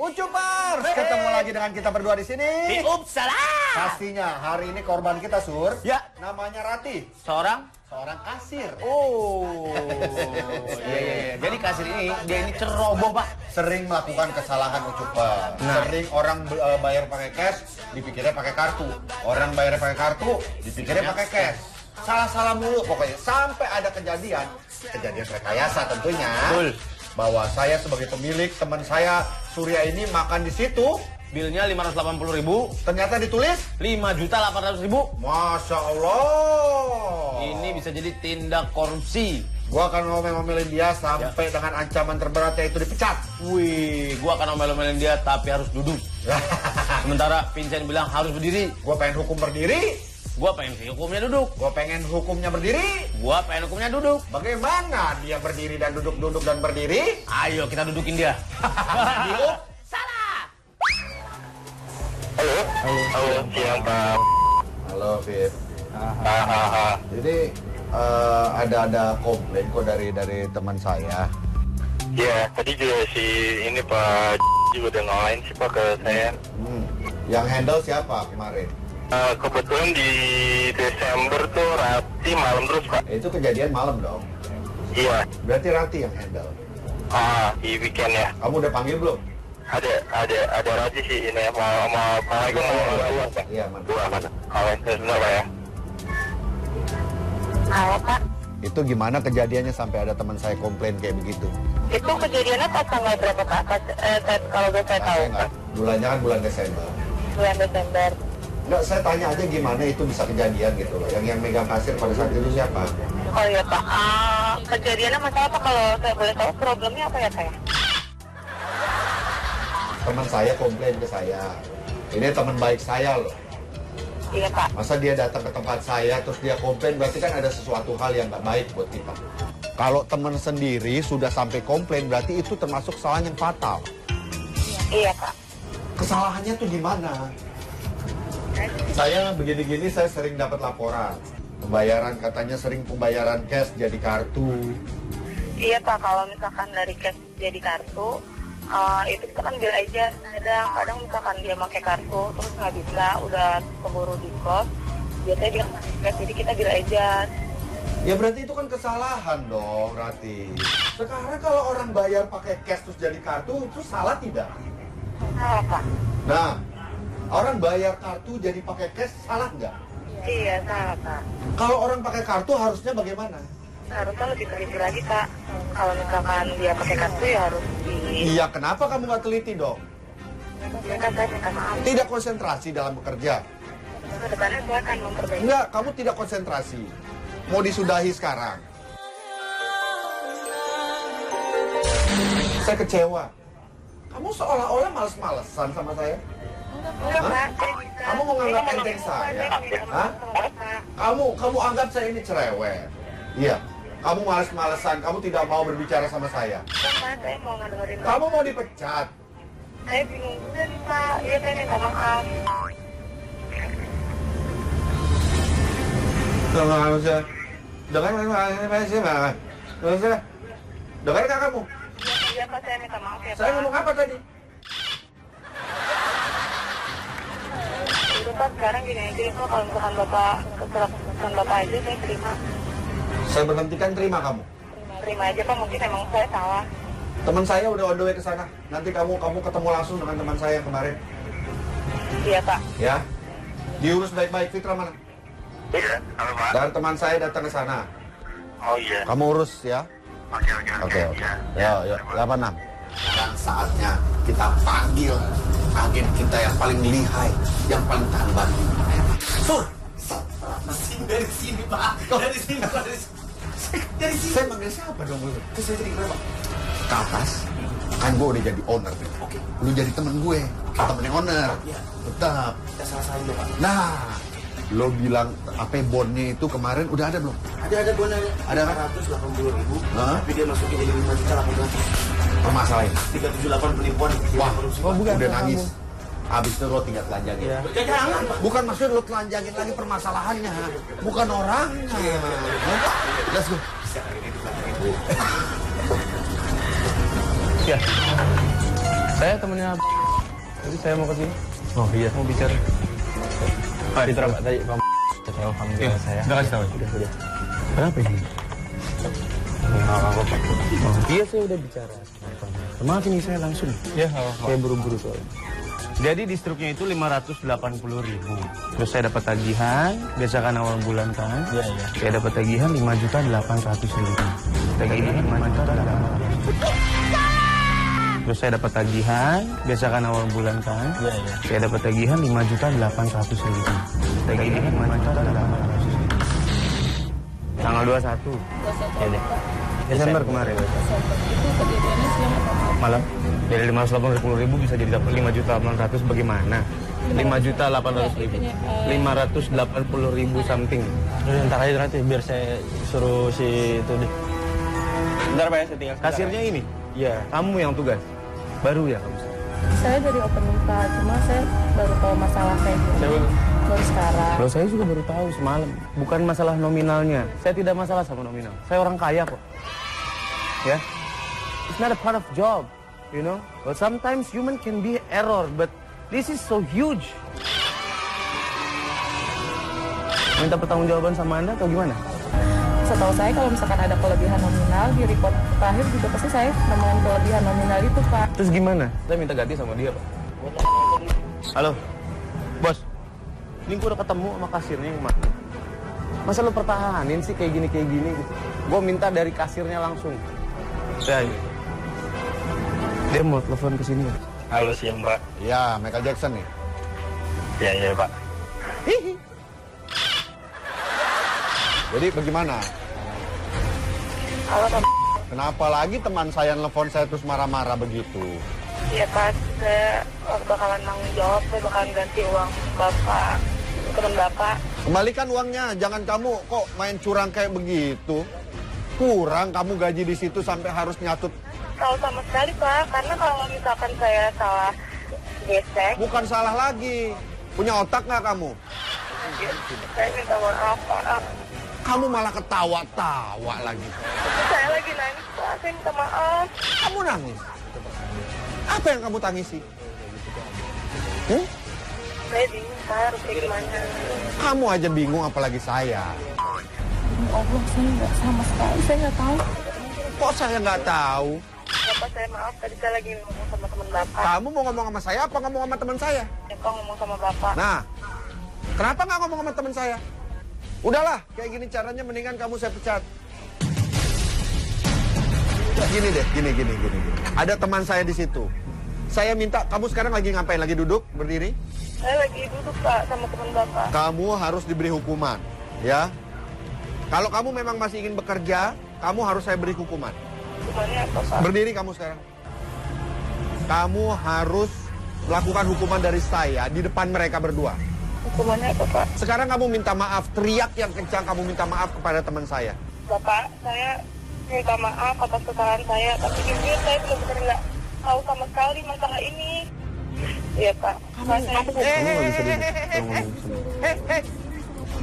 Ucupers, ketemu lagi dengan kita berdua di sini. Di Uppsala. Pastinya hari ini korban kita Sur. Ya. Namanya Rati. Seorang kasir. Oh. Iya. Jadi kasir ini dia ini ceroboh, Pak. Sering melakukan kesalahan Ucupers. Sering orang bayar pakai cash, dipikirnya pakai kartu. Orang bayar pakai kartu, dipikirnya pakai cash. Salah-salah mulu pokoknya. Sampai ada kejadian rekayasa tentunya. Betul. Bahwa saya sebagai pemilik, teman saya Surya ini makan di situ, Bilnya 580.000, ternyata ditulis 5.800.000. Masya Allah. Ini bisa jadi tindak korupsi. Gua akan ngomel-ngomelin dia sampai dengan ancaman terberat yaitu dipecat. Wih, gua akan omel-omelin dia tapi harus duduk. Sementara Vincent bilang harus berdiri. Gua pengen hukum berdiri. Gua pengen sih hukumnya duduk. Gua pengen hukumnya berdiri. Gua pengen hukumnya duduk. Bagaimana dia berdiri dan duduk dan berdiri? Ayo kita dudukin dia. Di Uppsala. Halo, siang Pak. Halo, Fit. Jadi ada komplain kok dari teman saya. Ya, tadi juga si ini Pak juga udah ngalahin sih Pak ke saya. Yang handle siapa kemarin? Kebetulan di Desember tuh Rati malam terus Pak. Itu kejadian malam dong. Iya. Berarti Rati yang handle. Di weekend ya. Kamu udah panggil belum? Ada Rati sih ini mau Pak Lagi mau uang Pak. Iya, mana? Dua mana? Sebentar Pak ya. Halo Pak, Itu gimana kejadiannya sampai ada teman saya komplain kayak begitu? itu kejadiannya pas tanggal berapa Pak? Kalau boleh saya tahu Saya nggak, bulannya kan bulan Desember. bulan Desember. Enggak, saya tanya aja gimana itu bisa kejadian gitu loh. Yang megang kasir pada saat itu siapa? Oh iya Pak, kejadiannya masalah apa kalau saya boleh tahu problemnya apa ya saya? Teman saya komplain ke saya. Ini teman baik saya loh. Iya Pak. Masa dia datang ke tempat saya terus dia komplain, berarti kan ada sesuatu hal yang nggak baik buat kita. Kalau teman sendiri sudah sampai komplain, berarti itu termasuk kesalahan yang fatal. Iya Pak. Kesalahannya tuh di mana? Saya begini-gini saya sering dapat laporan. Pembayaran katanya sering pembayaran cash jadi kartu. Iya Pak, kalau misalkan dari cash jadi kartu, itu kita kan bill aja. Kadang misalkan dia pakai kartu terus nggak bisa, udah keburu di close, biasanya dia pakai cash, jadi kita bill aja. Ya berarti itu kan kesalahan dong, Rati. Sekarang kalau orang bayar pakai cash terus jadi kartu, itu salah tidak? Salah Pak. Nah, orang bayar kartu jadi pakai cash, salah nggak? Iya salah Pak. Kalau orang pakai kartu harusnya bagaimana? Harusnya lebih teliti lagi Pak. Kalau misalkan dia pakai kartu ya harus di. Iya, kenapa kamu nggak teliti dong? Ya kan saya minta maaf. Tidak konsentrasi dalam bekerja. Kedepannya saya akan memperbaiki. Enggak, kamu tidak konsentrasi. Mau disudahi sekarang. Saya kecewa. Kamu seolah-olah males-malesan sama saya. Enggak, Hah? Pak, saya bisa. Kamu mau nganggap Saya enteng mau saya? minta Hah? maaf, Pak. Kamu anggap saya ini cerewet. Iya. Kamu males-malesan, kamu tidak mau berbicara sama saya. Pak, saya mau ngedengerin Pak. Kamu mau dipecat. Saya bingung juga nih Pak. Iya saya minta maaf. Dengar saya. Dengar sih, dengar kak kamu? Iya Pak, saya minta maaf ya Pak. Saya ngomong apa tadi? Udah Pak, sekarang gini aja Pak. Kalau misalkan Bapak keputusan Bapak aja saya terima. Saya berhentikan terima kamu. Terima aja Pak, mungkin emang saya salah. Teman saya udah on the way ke sana. Nanti kamu ketemu langsung dengan teman saya yang kemarin. Iya Pak. Ya. Diurus baik-baik. Fitra mana? Iya, halo Pak. Dan teman saya datang ke sana. Oh iya. Kamu urus ya. Oke. Yo, 86. Sekarang saatnya kita panggil agen kita yang paling lihai, yang paling tahan banting. Sur. Dari sini, Pak. Dari sini. Saya manggil siapa dong lu? Terus saya jadi kenapa? Ke atas. Kan gue udah jadi owner. Oke. Lu jadi temen gue. Temen yang owner. Iya. Tetap. Kita salah-salahin dong, Pak. Nah, lo bilang apa bonnya itu kemarin udah ada belum? Ada bonanya. Ada kan? 180.000. Hah? Tapi dia masukin jadi 5.800.000. Permasalahan. 378 penipuan. Wah, bukan. udah nangis. Habis itu lo tinggal telanjangin. Ya, jangan, Pak. Bukan maksud lo telanjangin lagi permasalahannya, bukan orangnya. Let's go. Ya. Saya temennya. Jadi saya mau ke sini. Oh iya. Mau bicara. Pak, Fitra Pak tadi Pak saya panggil saya. Udah kasih tahu. Udah. Kenapa ini? Iya saya udah bicara. Maaf ini saya langsung. Ya, saya buru-buru soalnya. Jadi di struknya itu 580.000. Terus saya dapat tagihan, biasa kan awal bulan kan? Iya. Saya dapat tagihan 5.800.000. Tagihan 5.800.000. Terus saya dapat tagihan, biasa kan awal bulan kan? Iya. Saya dapat tagihan 5.800.000. Tagihan 5.800.000. Tanggal 21. Ya deh. Desember kemarin. Itu kejadiannya siang atau Malam. Dari 580.000 bisa jadi dapat 5.800.000 bagaimana? 5.800.000. 580.000 something. Ntar aja nanti biar saya suruh si itu deh. Bentar Pak ya, saya tinggal sebentar. Kasirnya ini? Iya. Kamu yang tugas? Baru ya kamu? saya dari opening Pak, cuma saya baru tahu masalah kayak gini baru sekarang. Kalau saya juga baru tahu semalam. Bukan masalah nominalnya. Saya tidak masalah sama nominal. Saya orang kaya kok. Ya. It's not a part of job, you know. But sometimes human can be error, but this is so huge. Minta pertanggungjawaban sama Anda atau gimana? Setahu saya kalau misalkan ada kelebihan nominal di report terakhir juga pasti saya nemuin kelebihan nominal itu Pak. Terus gimana? Saya minta ganti sama dia Pak. Halo, bos. Ini gue udah ketemu sama kasirnya yang mana? Masa lu pertahanin sih kayak gini gitu? Gue minta dari kasirnya langsung. Ya, dia mau telepon ke sini. Halo siang Pak. Ya, Michael Jackson nih. Iya Pak. Jadi bagaimana? Halo Pak. Kenapa lagi teman saya nelfon saya terus marah-marah begitu? Iya Pak, saya bakalan tanggung jawab, saya bakalan ganti uang Bapak, teman Bapak. Kembalikan uangnya, jangan kamu kok main curang kayak begitu. Kurang kamu gaji di situ sampai harus nyatut. Tahu sama sekali Pak, karena kalau misalkan saya salah gesek, Bukan salah lagi. Punya otak nggak kamu? saya minta maaf Pak. Kamu malah ketawa-tawa lagi. Saya lagi nangis Pak, saya minta maaf. Kamu nangis. Apa yang kamu tangisi? Saya bingung Pak, harus kayak gimana. Kamu aja bingung apalagi saya. Demi Allah saya nggak sama sekali, saya nggak tahu. Kok saya nggak tahu? Bapak saya maaf, tadi saya lagi ngomong sama teman Bapak. Kamu mau ngomong sama saya apa ngomong sama teman saya? Ya kok ngomong sama Bapak. Nah, kenapa nggak ngomong sama teman saya? Udahlah, kayak gini caranya mendingan kamu saya pecat. Gini deh, gini. Ada teman saya di situ. Saya minta, kamu sekarang lagi ngapain? Lagi duduk, berdiri? Saya lagi duduk Pak sama teman Bapak. Kamu harus diberi hukuman, ya. Kalau kamu memang masih ingin bekerja, kamu harus saya beri hukuman. Hukumannya apa Pak? Berdiri kamu sekarang. Kamu harus melakukan hukuman dari saya di depan mereka berdua. Hukumannya apa Pak? Sekarang kamu minta maaf, teriak yang kencang, kamu minta maaf kepada teman saya. Bapak, saya minta maaf atas kesalahan saya, tapi jujur saya benar-benar nggak tahu sama sekali masalah ini. Iya Pak.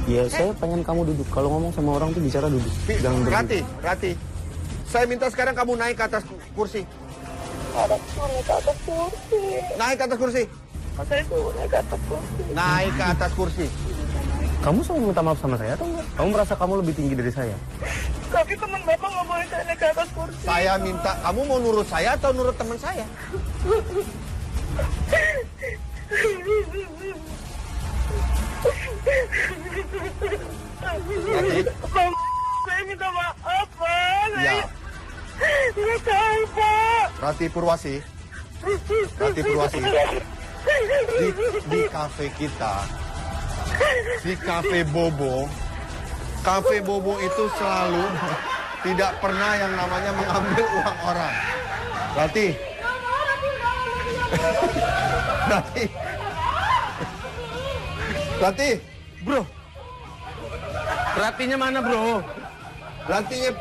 Iya, saya pengen kamu duduk. Kalau ngomong sama orang tuh bicara duduk. Jangan berdiri. Rati. Saya minta sekarang kamu naik ke atas kursi. Naik ke atas kursi. Naik ke atas kursi. Saya suruh naik ke atas kursi. Naik ke atas kursi. Kamu selalu minta maaf sama saya atau enggak? Kamu merasa kamu lebih tinggi dari saya? Tapi teman Bapak nggak boleh saya naik ke atas kursi. Saya minta, kamu mau nurut saya atau nurut teman saya? Rati? Saya minta maaf Pak. Ya. Nggak tahu Pak. Rati Purwasi. Di kafe kita, di kafe Bobo. Kafe Bobo itu selalu tidak pernah yang namanya mengambil uang orang. Rati. Bro. Ratinya mana, Bro?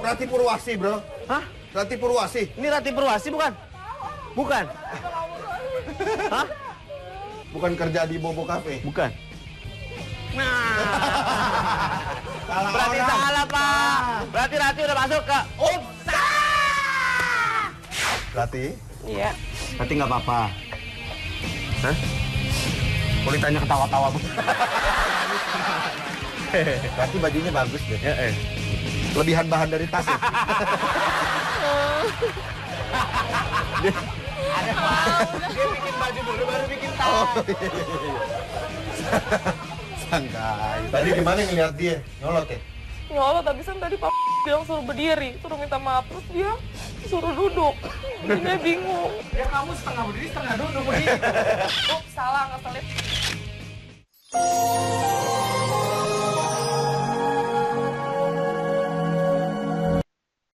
Rati Purwasi, bro. Hah? Rati Purwasi. Ini Rati Purwasi bukan? Bukan. Hah? Bukan kerja di Bobo Cafe. Bukan. Nah. Salah Berarti orang. salah, Pak. Berarti Rati udah masuk ke Rati, Iya. Berarti nggak apa-apa. Hah? Kulitannya ketawa-tawa. Berarti bajunya bagus deh. Lebihan bahan dari tas ya. Dia bikin baju dulu baru bikin tas. Santai. Tadi gimana ngeliat dia? Nyolot ya? Nyolot, habisan tadi Pak bilang suruh berdiri, suruh minta maaf, terus dia suruh duduk. Dia bingung. Ya kamu setengah berdiri, setengah duduk begini. Salah, nggak salah.